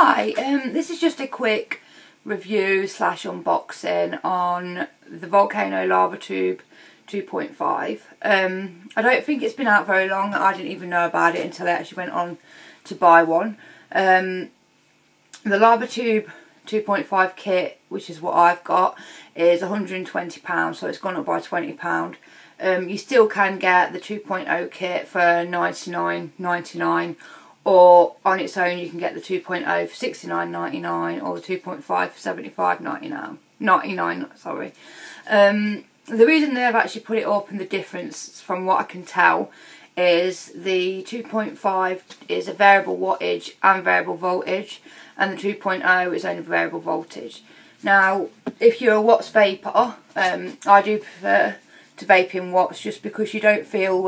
Hi, this is just a quick review slash unboxing on the Volcano Lavatube 2.5. I don't think it's been out very long. I didn't even know about it until I actually went on to buy one. The Lavatube 2.5 kit, which is what I've got, is £120, so it's gone up by £20. You still can get the 2.0 kit for $99.99, or on its own you can get the 2.0 for $69.99 or the 2.5 for $75.99. Sorry. The reason they've actually put it up, and the difference from what I can tell, is the 2.5 is a variable wattage and variable voltage, and the 2.0 is only variable voltage. Now, if you're a watts vapor, I do prefer to vape in watts, just because you don't feel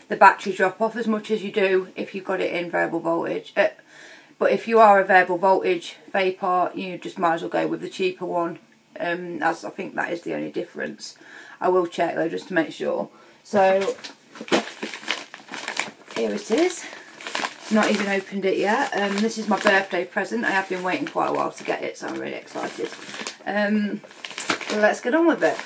the battery drop off as much as you do if you've got it in variable voltage. But if you are a variable voltage vapor, you just might as well go with the cheaper one, as I think that is the only difference. I will check though, just to make sure. So here it is. Not even opened it yet. This is my birthday present. I have been waiting quite a while to get it, so I'm really excited. So let's get on with it.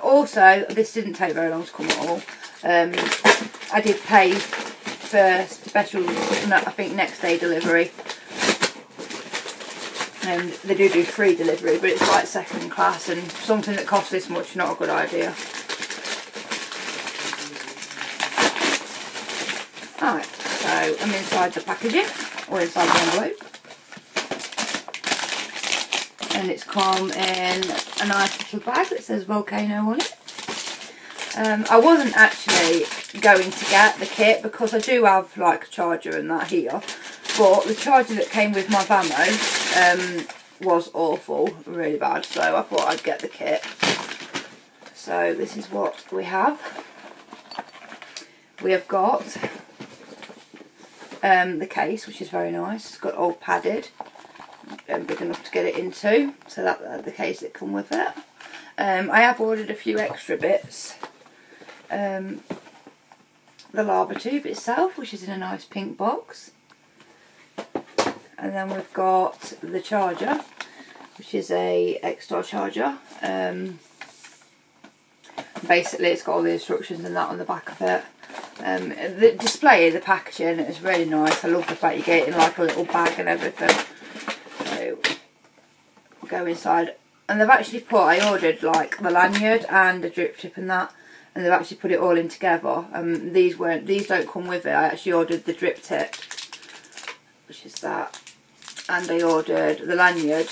Also, this didn't take very long to come at all. I did pay for special, I think, next day delivery. And they do free delivery, but it's like second class, and something that costs this much, not a good idea. Alright, so I'm inside the packaging, or inside the envelope. And it's come in a nice little bag that says Volcano on it. I wasn't actually going to get the kit because I do have like a charger and that here, but the charger that came with my Vamo was awful, really bad, so I thought I'd get the kit. So this is what we have. We have got the case, which is very nice. It's got all padded. Big enough to get it into, so that's the case that come with it. I have ordered a few extra bits. The Lavatube itself, which is in a nice pink box, and then we've got the charger, which is a xstar charger. Basically it's got all the instructions and that on the back of it. The display, the packaging is really nice. I love the fact you get it in like a little bag and everything. Go inside, and they've actually put, I ordered like the lanyard and the drip tip and that, and they've actually put it all in together. These don't come with it. I actually ordered the drip tip, which is that, and I ordered the lanyard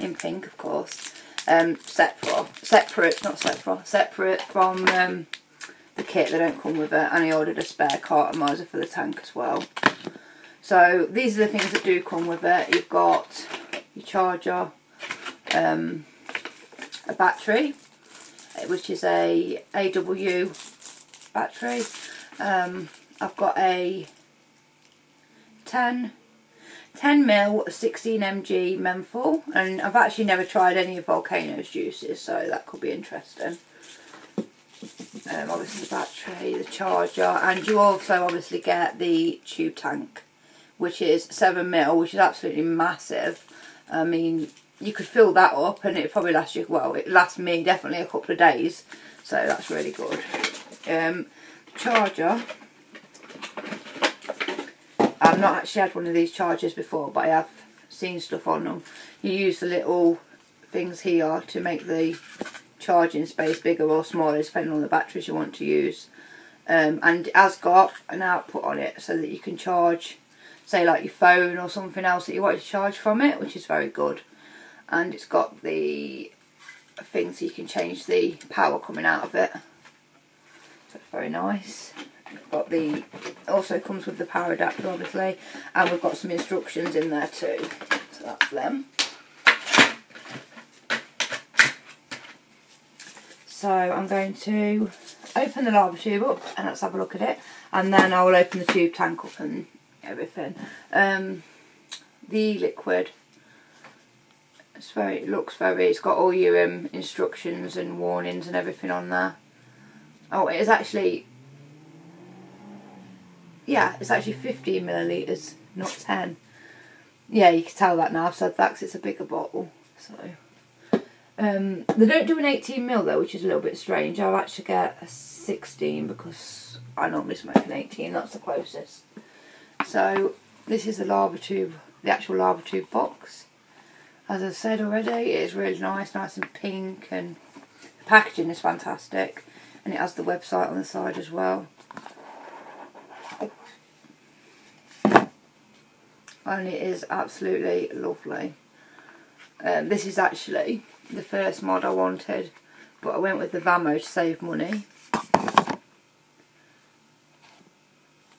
in pink, of course, separate from the kit. They don't come with it. And I ordered a spare cartomizer for the tank as well. So these are the things that do come with it. You've got your charger, a battery, which is a AW battery. I've got a 10ml 16mg menthol, and I've actually never tried any of Volcano's juices, so that could be interesting. Obviously the battery, the charger, and you also obviously get the tube tank, which is 7ml, which is absolutely massive. I mean, you could fill that up and it probably lasts you, well, it lasts me definitely a couple of days, so that's really good. Charger, I've not actually had one of these chargers before, but I have seen stuff on them. You use the little things here to make the charging space bigger or smaller, depending on the batteries you want to use. And it has got an output on it so that you can charge, say like your phone or something else that you want to charge from it, which is very good. And it's got the thing so you can change the power coming out of it, so it's very nice. We've got the, also comes with the power adapter obviously, and we've got some instructions in there too, so that's them. So I'm going to open the Lavatube up and let's have a look at it, and then I will open the tube tank up and everything. The liquid, it's got all your instructions and warnings and everything on there. Oh, it is actually yeah, it's actually 15 millilitres, not 10. Yeah, you can tell that now. I've said that because it's a bigger bottle. So they don't do an 18 ml though, which is a little bit strange. I'll actually get a 16 because I normally smoke an 18. That's the closest. So this is the Lavatube, the actual Lavatube box. As I said already, it is really nice and pink, and the packaging is fantastic, and it has the website on the side as well. And it is absolutely lovely. This is actually the first mod I wanted, but I went with the Vamo to save money.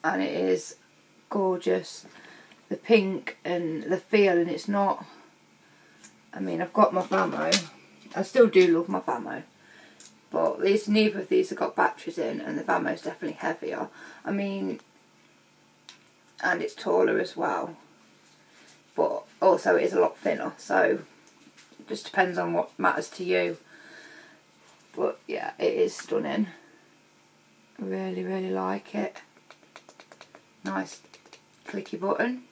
And it is gorgeous. The pink and the feel, and it's not, I mean, I've got my Vamo. I still do love my Vamo. But neither of these have got batteries in, and the Vamo's definitely heavier. I mean, and it's taller as well. But also it is a lot thinner, so it just depends on what matters to you. But yeah, it is stunning. I really, really like it. Nice clicky button.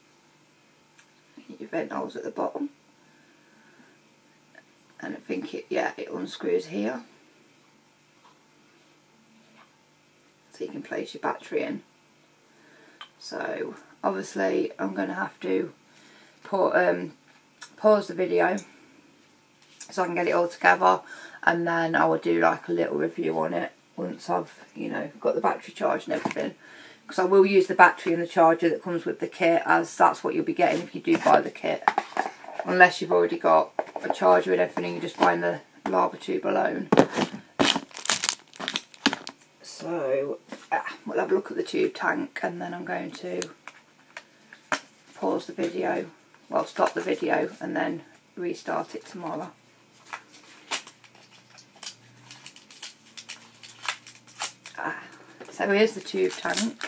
Your vent holes at the bottom. And I think it unscrews here. So you can place your battery in. So obviously I'm going to have to pause the video so I can get it all together, and then I will do like a little review on it once I've, you know, got the battery charged and everything, because I will use the battery and the charger that comes with the kit, as that's what you'll be getting if you do buy the kit, unless you've already got a charger and everything, you're just buying the Lavatube alone. So we'll have a look at the tube tank, and then I'm going to pause the video, well, stop the video and then restart it tomorrow. So here's the tube tank.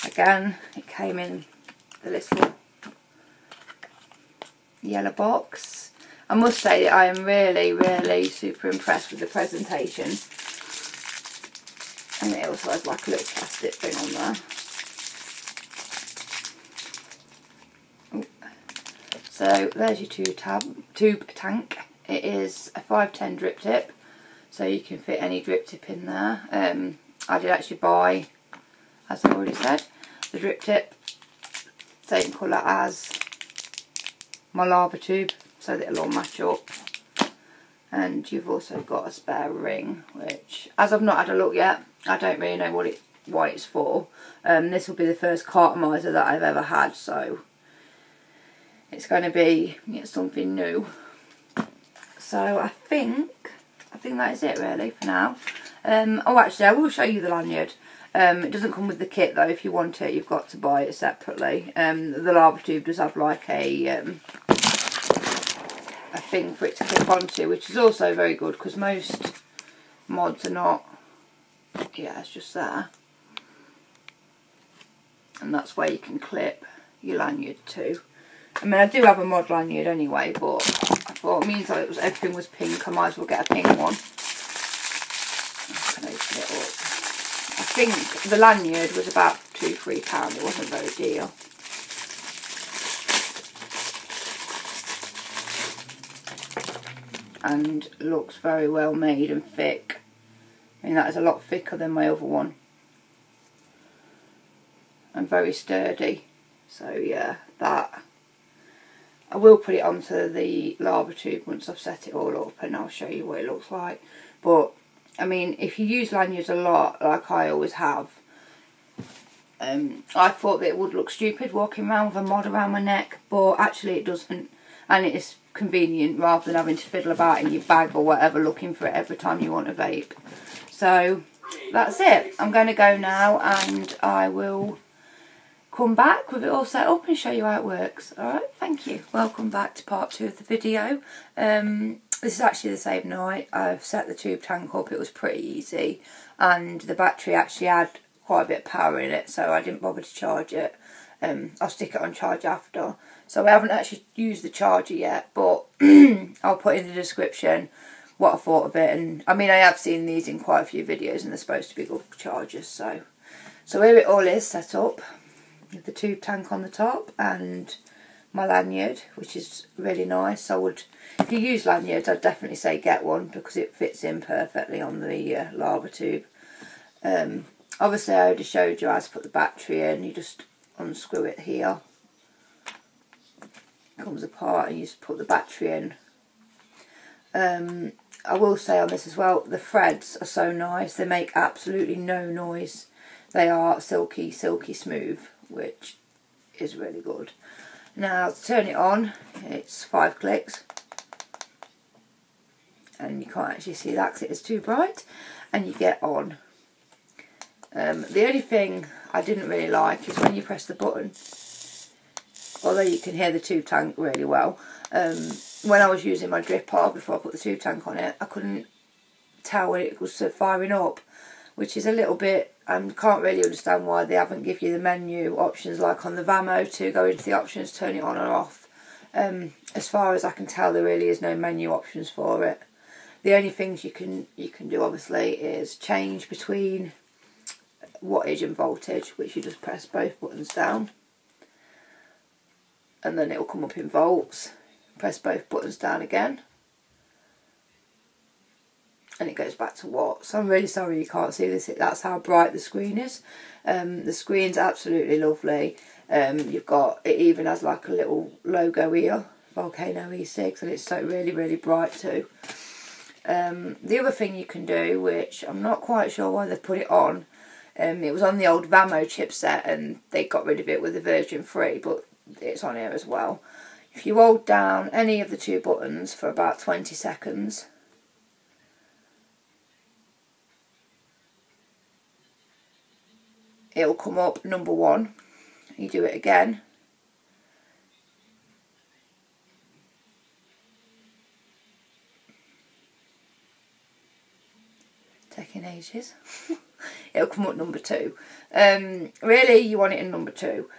Again, it came in the little yellow box. I must say that I am really, really super impressed with the presentation. And it also has like a little plastic thing on there. So there's your tube tank. It is a 510 drip tip, so you can fit any drip tip in there. I did actually buy, as I already said, the drip tip, same colour as my Lavatube, so that it'll all match up. And you've also got a spare ring, which, as I've not had a look yet, I don't really know what it's for. This will be the first cartomizer that I've ever had, so it's going to be something new. So I think that is it really for now. Oh, actually, I will show you the lanyard. It doesn't come with the kit though. If you want it, you've got to buy it separately. The Lavatube does have like a thing for it to clip onto, which is also very good, because most mods are not. Yeah, it's just there, and that's where you can clip your lanyard to. I mean, I do have a mod lanyard anyway, but I thought it means that everything was pink, I might as well get a pink one. I can open it up. I think the lanyard was about £2–3, it wasn't very dear. And looks very well made and thick. I mean, that is a lot thicker than my other one. And very sturdy. So yeah, that. I will put it onto the Lavatube once I've set it all up, and I'll show you what it looks like. But I mean, if you use lanyards a lot, like I always have, I thought that it would look stupid walking around with a mod around my neck, but actually it doesn't, and it is convenient rather than having to fiddle about in your bag or whatever looking for it every time you want a vape. So that's it. I'm going to go now, and I will come back with it all set up and show you how it works. Alright, thank you. Welcome back to part 2 of the video. This is actually the same night. I've set the tube tank up. It was pretty easy, and the battery actually had quite a bit of power in it, so I didn't bother to charge it. I'll stick it on charge after. So I haven't actually used the charger yet, but I'll put in the description what I thought of it. And I mean, I have seen these in quite a few videos, and they're supposed to be good chargers, so So here it all is set up, with the tube tank on the top and my lanyard, which is really nice. I would, if you use lanyards, I'd definitely say get one because it fits in perfectly on the Lavatube. Obviously I already showed you how to put the battery in. You just unscrew it here, it comes apart and you just put the battery in. I will say on this as well, the threads are so nice, they make absolutely no noise. They are silky, silky smooth, which is really good. Now to turn it on, it's 5 clicks. And you can't actually see that because it is too bright. And you get on. The only thing I didn't really like is when you press the button, although you can hear the tube tank really well, when I was using my dripper before I put the tube tank on it, I couldn't tell when it was firing up, which is a little bit, can't really understand why they haven't give you the menu options like on the Vamo to go into the options, turn it on or off. As far as I can tell, there really is no menu options for it. The only things you can do obviously is change between wattage and voltage, which you just press both buttons down and then it will come up in volts. Press both buttons down again and it goes back to watts. I'm really sorry you can't see this, that's how bright the screen is. The screen's absolutely lovely. You've got, it even has like a little logo here, Volcano ecigs, and it's so really, really bright too. The other thing you can do, which I'm not quite sure why they put it on, it was on the old Vamo chipset and they got rid of it with the version 3, but it's on here as well. If you hold down any of the two buttons for about 20 seconds, it'll come up number 1. You do it again, taking ages. It'll come up number 2. Really you want it in number 2.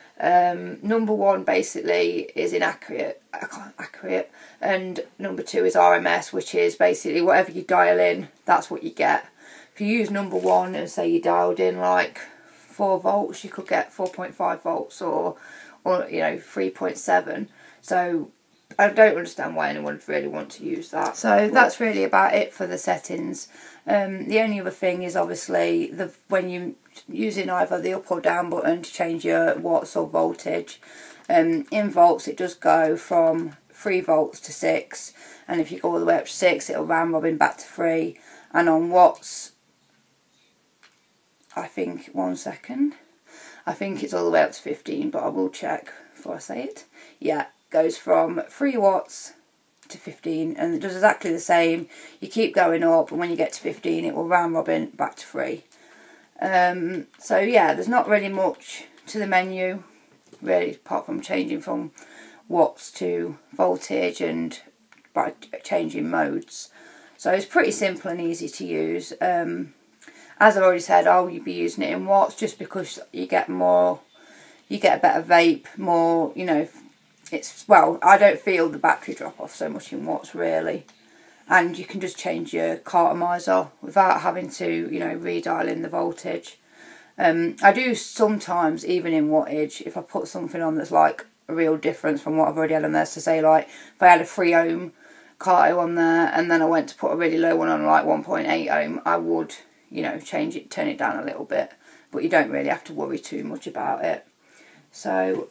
Number 1 basically is inaccurate, and number 2 is RMS, which is basically whatever you dial in, that's what you get. If you use number 1 and say you dialed in like 4 volts, you could get 4.5 volts or you know 3.7. So I don't understand why anyone would really want to use that. So that's really about it for the settings. The only other thing is obviously when you're using either the up or down button to change your watts or voltage. In volts it does go from 3 volts to 6, and if you go all the way up to 6 it'll round robin back to 3, and on watts I think, one second, I think it's all the way up to 15, but I will check before I say it. Yeah, goes from 3 watts to 15, and it does exactly the same. You keep going up, and when you get to 15 it will round robin back to 3. So yeah, there's not really much to the menu really, apart from changing from watts to voltage and by changing modes. So it's pretty simple and easy to use. As I've already said, I'll be using it in watts just because you get more, you get a better vape, more, you know, it's, well, I don't feel the battery drop off so much in watts really. And you can just change your cartomizer without having to, you know, redial in the voltage. I do sometimes, even in wattage, if I put something on that's like a real difference from what I've already had on there, so say like if I had a 3 ohm carto on there and then I went to put a really low one on like 1.8 ohm, I would, you know, change it, turn it down a little bit, but you don't really have to worry too much about it. So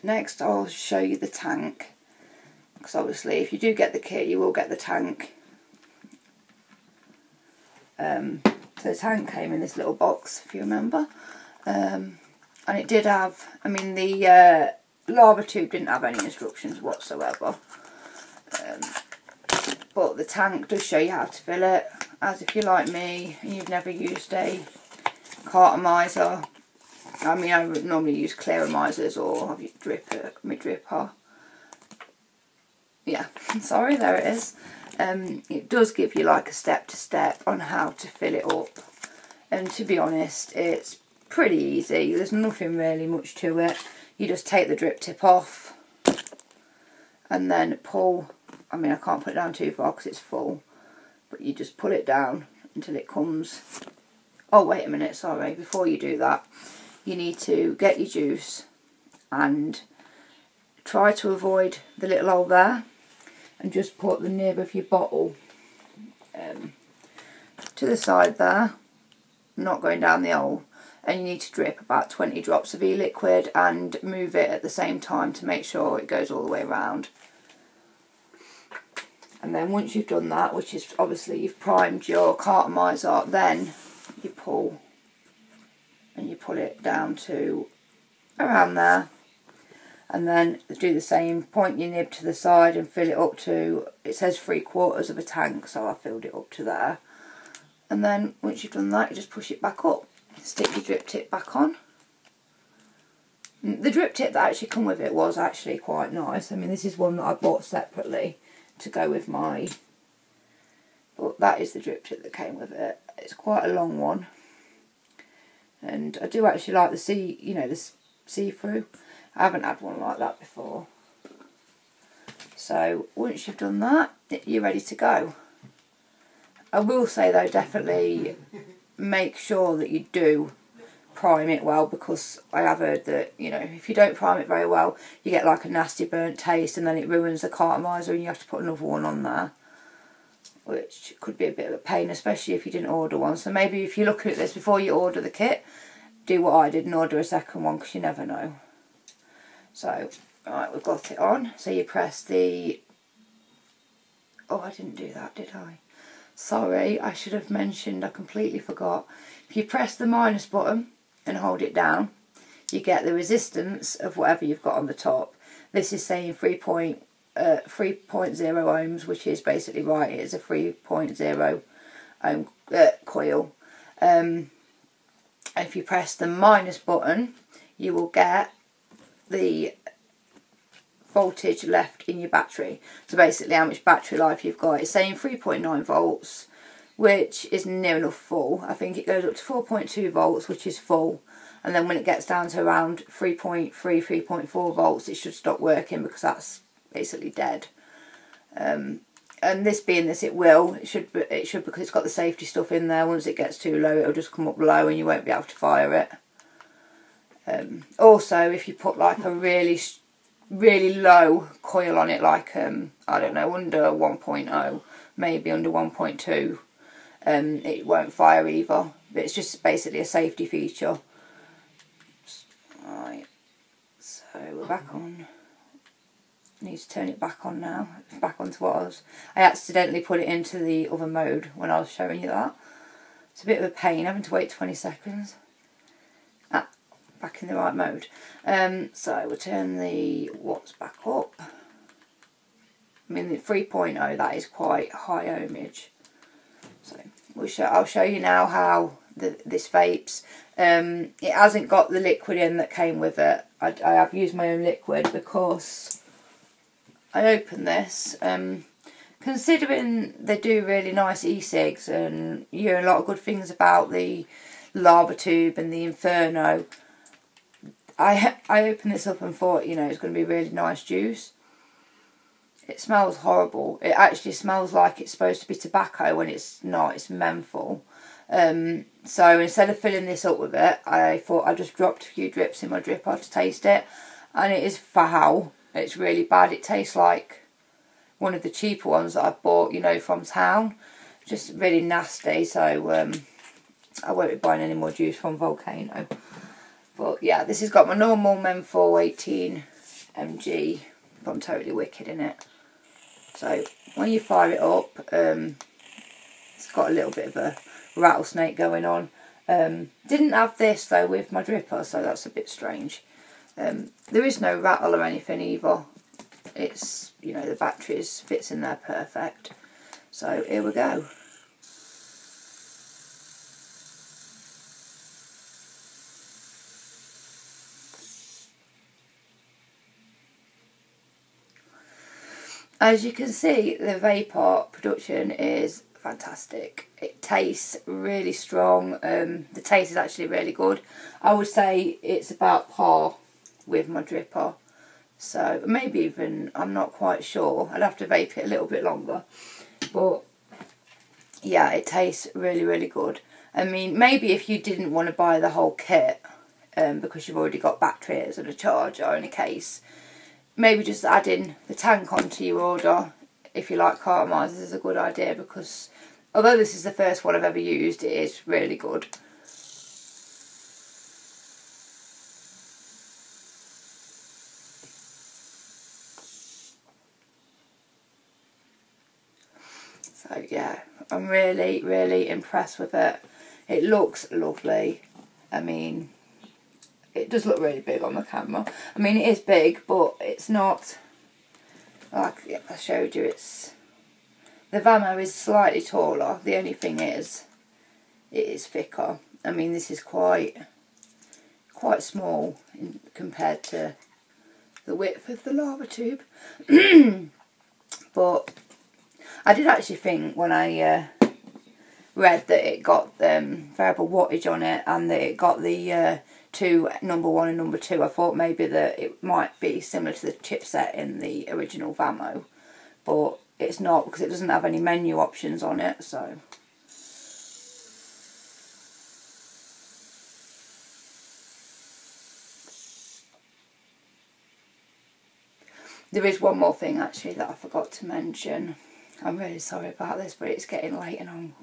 next I'll show you the tank, because obviously if you do get the kit you will get the tank. So the tank came in this little box, if you remember, and it did have, I mean the Lavatube didn't have any instructions whatsoever, but the tank does show you how to fill it, as if you're like me and you've never used a cartomizer. I mean, I would normally use clearamizers or have you my dripper. Yeah, sorry, there it is. It does give you like a step-to-step on how to fill it up, and to be honest it's pretty easy. There's nothing really much to it. You just take the drip tip off and then pull, I mean I can't put it down too far because it's full, but you just pull it down until it comes Oh, wait a minute, sorry. Before you do that, you need to get your juice and try to avoid the little hole there, and just put the nib of your bottle to the side there, not going down the hole. And you need to drip about 20 drops of e-liquid and move it at the same time to make sure it goes all the way around. And then once you've done that, which is obviously you've primed your cartomizer, then you pull and you pull it down to around there. And then do the same, point your nib to the side and fill it up to, it says 3/4 of a tank, so I filled it up to there. And then once you've done that, you just push it back up. Stick your drip tip back on. The drip tip that actually come with it was actually quite nice. I mean, this is one that I bought separately to go with my, but that is the drip tip that came with it. It's quite a long one, and I do actually like the see-through. I haven't had one like that before. So once you've done that, you're ready to go. I will say though, definitely make sure that you do prime it well, because I have heard that, you know, if you don't prime it very well, you get like a nasty burnt taste and then it ruins the cartomizer and you have to put another one on there, which could be a bit of a pain, especially if you didn't order one. So maybe if you're looking at this before you order the kit, do what I did and order a second one, because you never know. So, right, we've got it on. So you press the... Oh, I didn't do that, did I? Sorry, I should have mentioned, I completely forgot. If you press the minus button and hold it down, you get the resistance of whatever you've got on the top. This is saying 3.0 ohms, which is basically right, it's a 3.0 ohm coil. If you press the minus button, you will get the voltage left in your battery. So basically how much battery life you've got. It's saying 3.9 volts, which is near enough full. I think it goes up to 4.2 volts, which is full. And then when it gets down to around 3.3, 3.4 volts, it should stop working, because that's basically dead. And this being this, it should because it's got the safety stuff in there. Once it gets too low, it'll just come up low and you won't be able to fire it. Also, if you put like a really low coil on it, like I don't know, under 1.0, maybe under 1.2, it won't fire either. But it's just basically a safety feature. Right, so we're back on. I need to turn it back on now. It's back onto what I was. I accidentally put it into the other mode when I was showing you that. It's a bit of a pain having to wait 20 seconds. Back in the right mode. So we'll turn the watts back up. I mean, the 3.0, that is quite high ohmage. So I'll show you now how this vapes. It hasn't got the liquid in that came with it. I have used my own liquid because I opened this. Considering they do really nice e-cigs and you hear a lot of good things about the Lavatube and the Inferno, I opened this up and thought, you know, it's going to be really nice juice. It smells horrible. It actually smells like it's supposed to be tobacco when it's not. It's menthol. So instead of filling this up with it, I thought I just dropped a few drips in my dripper to taste it, and it is foul. It's really bad. It tastes like one of the cheaper ones that I've bought, you know, from town. Just really nasty. So I won't be buying any more juice from Volcano. But yeah, this has got my normal menthol 18 mg, but I'm totally wicked in it. So when you fire it up, it's got a little bit of a rattlesnake going on. Didn't have this though with my dripper, so that's a bit strange. There is no rattle or anything either. It's, you know, the batteries fits in there perfect. So here we go. As you can see, the vapour production is fantastic. It tastes really strong. The taste is actually really good. I would say it's about par with my dripper. So maybe even, I'm not quite sure. I'd have to vape it a little bit longer. But yeah, it tastes really, really good. I mean, maybe if you didn't want to buy the whole kit, because you've already got batteries and a charger and a case, maybe just adding the tank onto your order, if you like cartomisers, is a good idea, because although this is the first one I've ever used, it is really good. So yeah, I'm really, really impressed with it. It looks lovely. I mean, it does look really big on the camera. I mean, it is big, but it's not, like I showed you, it's, the Volcano is slightly taller. The only thing is, it is thicker. I mean, this is quite small compared to the width of the Lavatube. But I did actually think when I read that it got variable wattage on it, and that it got the two number 1 and number 2, I thought maybe that it might be similar to the chipset in the original Volcano, but it's not, because it doesn't have any menu options on it. So there is one more thing actually that I forgot to mention. I'm really sorry about this, but it's getting late and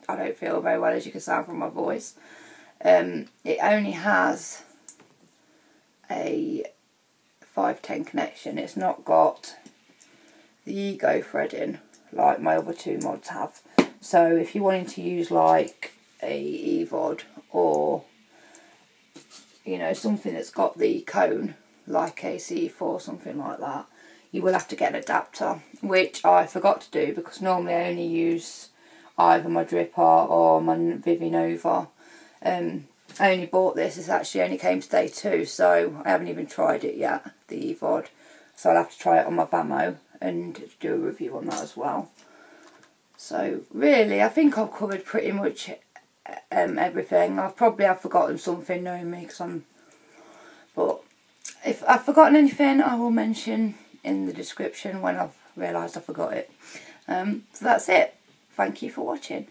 I don't feel very well, as you can sound from my voice. It only has a 510 connection. It's not got the ego threading like my other two mods have. So if you're wanting to use like a EVOD, or you know, something that's got the cone like a C4, something like that, you will have to get an adapter, which I forgot to do, because normally I only use either my Dripper or my Vivinova. I only bought this, it actually only came today too, so I haven't even tried it yet, the EVOD. So I'll have to try it on my Volcano and do a review on that as well. So really, I think I've covered pretty much everything. I've probably forgotten something, knowing me, but if I've forgotten anything, I will mention in the description when I've realised I forgot it. So that's it. Thank you for watching.